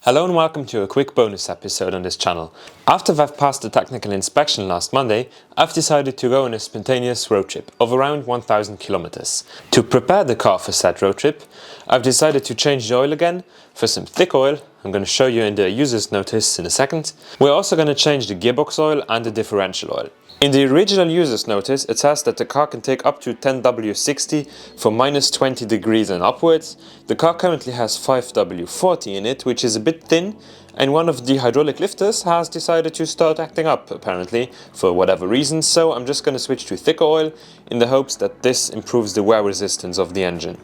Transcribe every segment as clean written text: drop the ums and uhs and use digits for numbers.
Hello and welcome to a quick bonus episode on this channel. After I've passed the technical inspection last Monday, I've decided to go on a spontaneous road trip of around 1000 kilometers. To prepare the car for said road trip, I've decided to change the oil again for some thick oil. I'm going to show you in the user's notice in a second. We're also going to change the gearbox oil and the differential oil. In the original user's notice, it says that the car can take up to 10W60 for minus 20 degrees and upwards. The car currently has 5W40 in it, which is a bit thin, and one of the hydraulic lifters has decided to start acting up, apparently, for whatever reason, so I'm just going to switch to thicker oil in the hopes that this improves the wear resistance of the engine.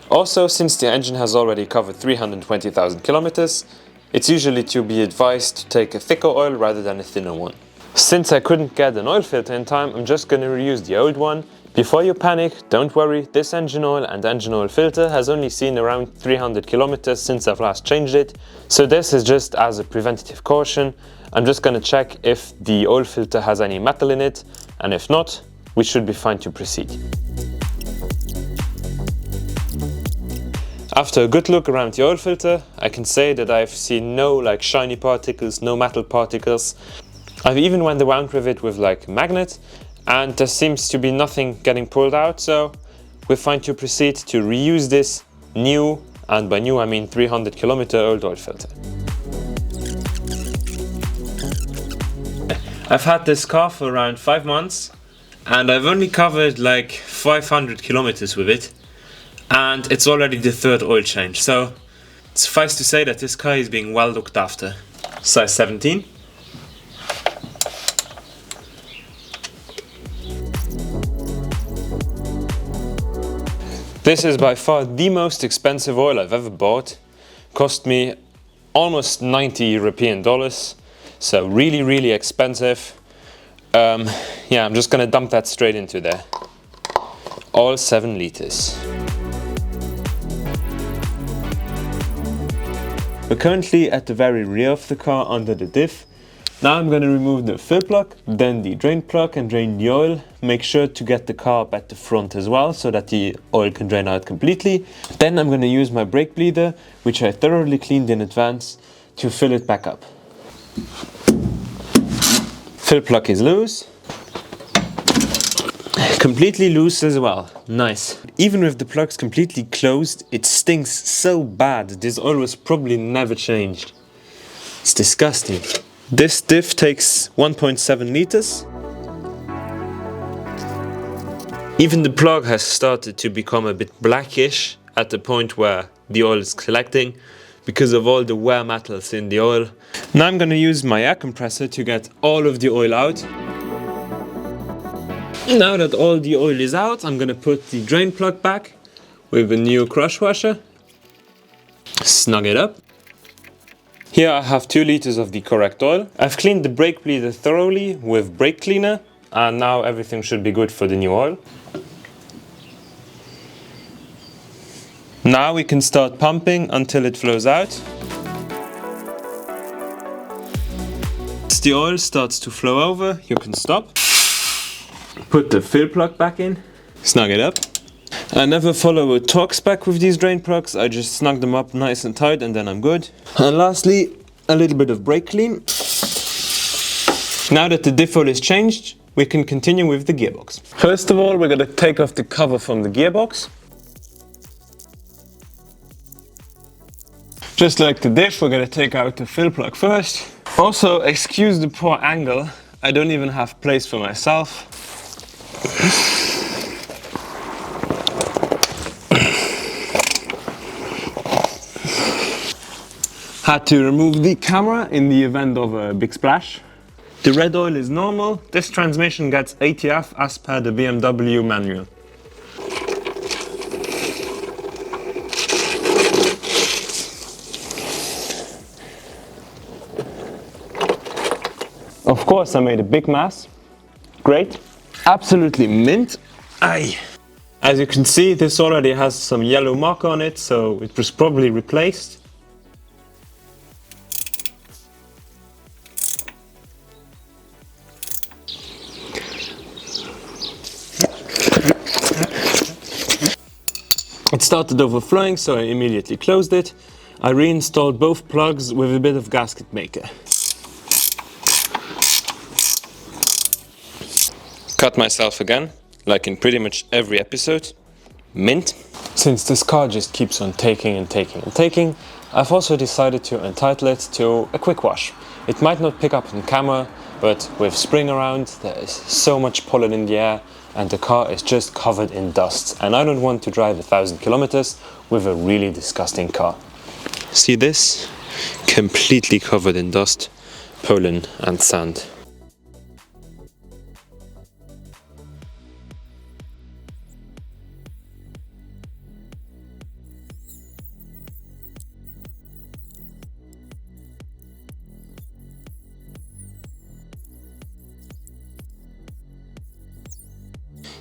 Also, since the engine has already covered 320,000 kilometers, it's usually to be advised to take a thicker oil rather than a thinner one. Since I couldn't get an oil filter in time, I'm just going to reuse the old one. Before you panic, don't worry, this engine oil and engine oil filter has only seen around 300 kilometers since I've last changed it, so this is just as a preventative caution. I'm just going to check if the oil filter has any metal in it, and if not, we should be fine to proceed. After a good look around the oil filter, I can say that I've seen no shiny particles, no metal particles. I've even went around with it with a magnet, and there seems to be nothing getting pulled out, so we're fine to proceed to reuse this new, and by new I mean 300 kilometer old oil filter. I've had this car for around 5 months, and I've only covered 500 kilometers with it, and it's already the third oil change, so suffice to say that this car is being well looked after. Size 17. This is by far the most expensive oil I've ever bought. Cost me almost 90 European dollars, so really expensive. Yeah, I'm just gonna dump that straight into there. All 7 liters. We're currently at the very rear of the car under the diff. Now I'm going to remove the fill plug, then the drain plug and drain the oil. Make sure to get the car up at the front as well so that the oil can drain out completely. Then I'm going to use my brake bleeder, which I thoroughly cleaned in advance, to fill it back up. Fill plug is loose. Completely loose as well. Nice. Even with the plugs completely closed, it stinks so bad. This oil was probably never changed. It's disgusting. This diff takes 1.7 liters. Even the plug has started to become a bit blackish at the point where the oil is collecting because of all the wear metals in the oil. Now I'm going to use my air compressor to get all of the oil out. Now that all the oil is out, I'm going to put the drain plug back with a new crush washer. Snug it up. Here I have 2 liters of the correct oil. I've cleaned the brake bleeder thoroughly with brake cleaner, and now everything should be good for the new oil. Now we can start pumping until it flows out. As the oil starts to flow over, you can stop. Put the fill plug back in, snug it up. I never follow a torque spec with these drain plugs, I just snug them up nice and tight and then I'm good. And lastly, a little bit of brake clean. Now that the diff oil is changed, we can continue with the gearbox. First of all, we're going to take off the cover from the gearbox. Just like the diff, we're going to take out the fill plug first. Also, excuse the poor angle, I don't even have place for myself. Had to remove the camera in the event of a big splash. The red oil is normal. This transmission gets ATF as per the BMW manual. Of course I made a big mess. Great. Absolutely mint. Aye. As you can see, this already has some yellow mark on it, so it was probably replaced. It started overflowing, so I immediately closed it. I reinstalled both plugs with a bit of gasket maker. Cut myself again, like in pretty much every episode. Mint. Since this car just keeps on taking and taking and taking, I've also decided to entitle it to a quick wash. It might not pick up on camera, but with spring around, there is so much pollen in the air and the car is just covered in dust. And I don't want to drive 1,000 kilometers with a really disgusting car. See this? Completely covered in dust, pollen and sand.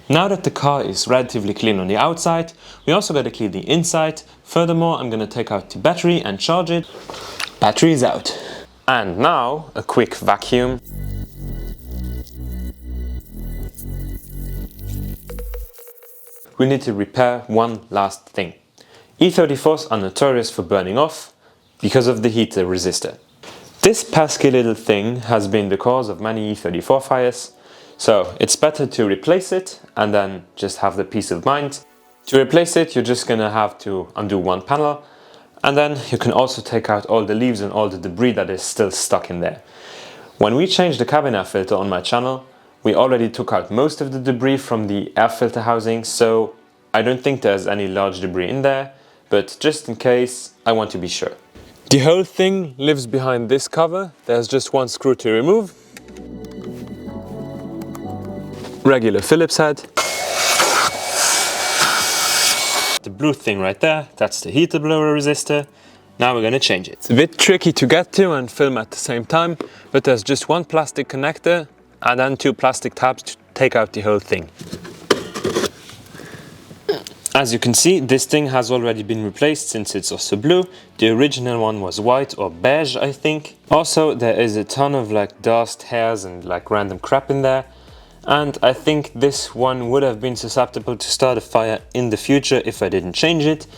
Now that the car is relatively clean on the outside, we also got to clean the inside. Furthermore, I'm going to take out the battery and charge it. Battery is out. And now a quick vacuum. We need to repair one last thing. E34s are notorious for burning off because of the heater resistor. This pesky little thing has been the cause of many E34 fires. So it's better to replace it and then just have the peace of mind. To replace it, you're just gonna have to undo one panel, and then you can also take out all the leaves and all the debris that is still stuck in there. When we changed the cabin air filter on my channel, we already took out most of the debris from the air filter housing, so I don't think there's any large debris in there, but just in case, I want to be sure. The whole thing lives behind this cover. There's just one screw to remove. Regular Phillips head. The blue thing right there, that's the heater blower resistor. Now we're gonna change it. It's a bit tricky to get to and film at the same time, but there's just one plastic connector and then two plastic tabs to take out the whole thing. As you can see, this thing has already been replaced since it's also blue. The original one was white or beige, I think. Also, there is a ton of like dust, hairs and like random crap in there. And I think this one would have been susceptible to start a fire in the future if I didn't change it.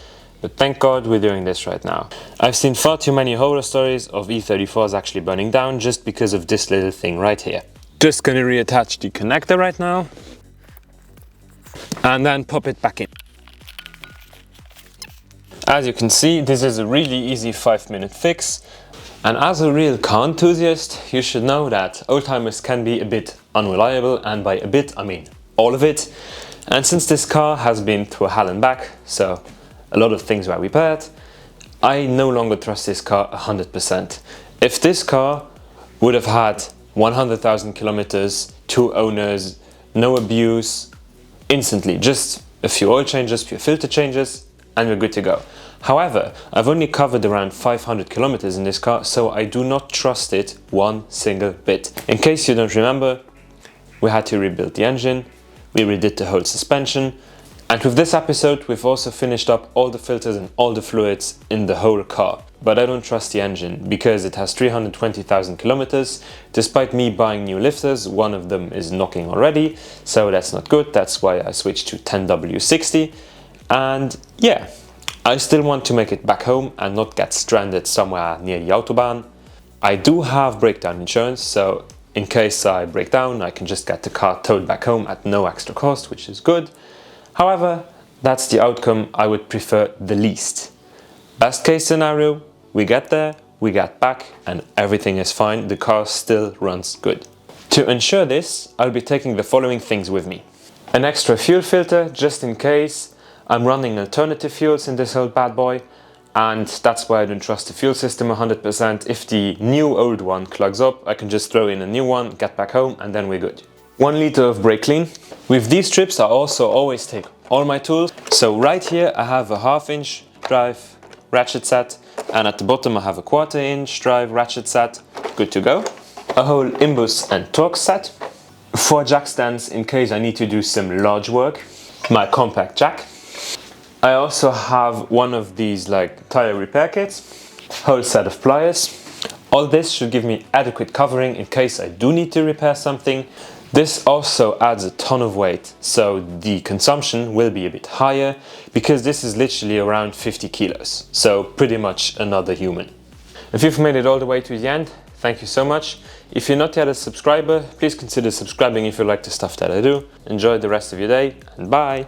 But thank God we're doing this right now. I've seen far too many horror stories of E34s actually burning down just because of this little thing right here. Just gonna reattach the connector right now. And then pop it back in. As you can see, this is a really easy 5-minute fix. And as a real car enthusiast, you should know that oldtimers can be a bit unreliable, and by a bit I mean all of it. And since this car has been through hell and back, so a lot of things were repaired, I no longer trust this car 100%. If this car would have had 100,000 kilometers, 2 owners, no abuse, instantly, just a few oil changes, few filter changes, and we're good to go. However, I've only covered around 500 kilometers in this car, so I do not trust it one single bit. In case you don't remember, we had to rebuild the engine, we redid the whole suspension, and with this episode we've also finished up all the filters and all the fluids in the whole car. But I don't trust the engine because it has 320,000 kilometers. Despite me buying new lifters, one of them is knocking already, so that's not good. That's why I switched to 10W60. And yeah, I still want to make it back home and not get stranded somewhere near the autobahn. I do have breakdown insurance, so in case I break down, I can just get the car towed back home at no extra cost, which is good. However, that's the outcome I would prefer the least. Best case scenario, we get there, we get back, and everything is fine. The car still runs good. To ensure this, I'll be taking the following things with me. An extra fuel filter, just in case. I'm running alternative fuels in this old bad boy, and that's why I don't trust the fuel system 100%. If the new old one clogs up, I can just throw in a new one, get back home, and then we're good. 1 liter of brake clean. With these strips, I also always take all my tools. So right here I have a 1/2 inch drive ratchet set, and at the bottom I have a 1/4 inch drive ratchet set. Good to go. A whole imbus and torque set. 4 jack stands in case I need to do some large work. My compact jack. I also have one of these like tire repair kits, whole set of pliers. All this should give me adequate covering in case I do need to repair something. This also adds a ton of weight, so the consumption will be a bit higher because this is literally around 50 kilos, so pretty much another human. If you've made it all the way to the end, thank you so much. If you're not yet a subscriber, please consider subscribing if you like the stuff that I do. Enjoy the rest of your day, and bye!